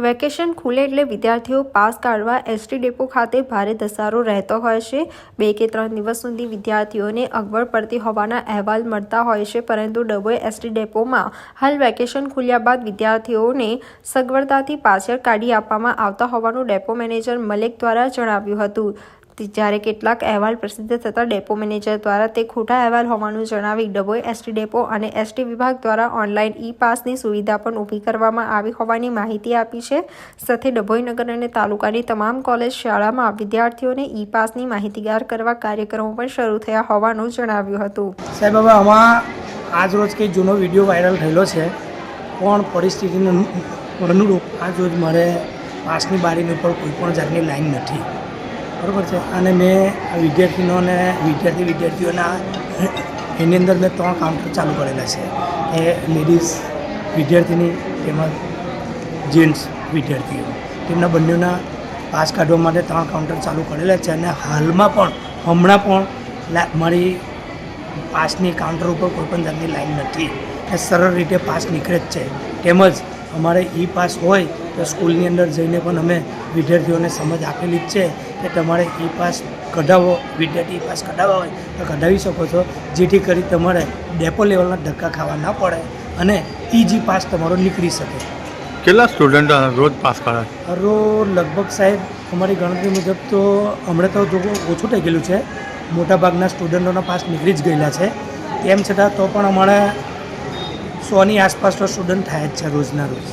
Vacation ખુલે એટલે વિદ્યાર્થીઓ પાસ કાઢવા એસટી ડેપો ખાતે ભારે ધસારો રહેતો હોય છે। 2 કે 3 દિવસ સુધી વિદ્યાર્થીઓને અગવડ પડતી હોવાના અહેવાલ મળતા હોય છે, પરંતુ ડભોઈ એસટી ડેપોમાં હાલ વેકેશન ખુલ્યા બાદ વિદ્યાર્થીઓને સગવડતાથી પાછળ કાઢી આપવામાં આવતા હોવાનું ડેપો મેનેજર મલેક દ્વારા જણાવ્યું હતું। જ્યારે કેટલાક અહેવાલ પ્રસિદ્ધ થતાં ડેપો મેનેજર દ્વારા તે ખોટા અહેવાલ હોવાનું જણાવી ડભોઈ એસટી ડેપો અને એસટી વિભાગ દ્વારા ઓનલાઈન ઈ પાસની સુવિધા પણ ઊભી કરવામાં આવી હોવાની માહિતી આપી છે। સાથે ડભોઈ નગર અને તાલુકાની તમામ કોલેજ શાળામાં વિદ્યાર્થીઓને ઈ પાસની માહિતીગાર કરવા કાર્યક્રમો પણ શરૂ થયા હોવાનું જણાવ્યું હતું। સાહેબ, હવે આમાં આજ રોજ કંઈ જૂનો વિડીયો વાયરલ થયેલો છે, પણ પરિસ્થિતિને અનુરૂપ આજ રોજ મારે પાસની બારીની ઉપર કોઈ પણ જાતની લાઈન નથી, બરાબર છે। અને મેં આ વિદ્યાર્થીઓના એની અંદર મેં 3 કાઉન્ટર ચાલુ કરેલા છે, એ લેડીઝ વિદ્યાર્થીની તેમજ જેન્ટ્સ વિદ્યાર્થીઓ, તેમના બંનેના પાસ કાઢવા માટે 3 કાઉન્ટર ચાલુ કરેલા છે। અને હાલમાં પણ હમણાં પણ મારી પાસની કાઉન્ટર ઉપર કોઈપણ જાતની લાઈન નથી, એ સરળ રીતે પાસ નીકળે જ છે। તેમજ અમારે ઈ પાસ હોય તો સ્કૂલની અંદર જઈને પણ અમે વિદ્યાર્થીઓને સમજ આપેલી જ છે કે તમારે ઈ પાસ કઢાવો, વિદ્યાર્થી ઈ પાસ કઢાવવા હોય તો કઢાવી શકો છો, જેથી કરી તમારે ડેપો લેવલના ધક્કા ખાવા ના પડે અને ઈજી પાસ તમારો નીકળી શકે। કેટલા સ્ટુડન્ટ રોજ પાસ કાઢે? રોજ લગભગ સાહેબ અમારી ગણતરી મુજબ તો હમણાં તો જો ઓછું થઈ ગયેલું છે, મોટાભાગના સ્ટુડન્ટોના પાસ નીકળી જ ગયેલા છે। તેમ છતાં તો પણ અમારે 100ની આસપાસનો સ્ટુડન્ટ થાય જ છે રોજના રોજ।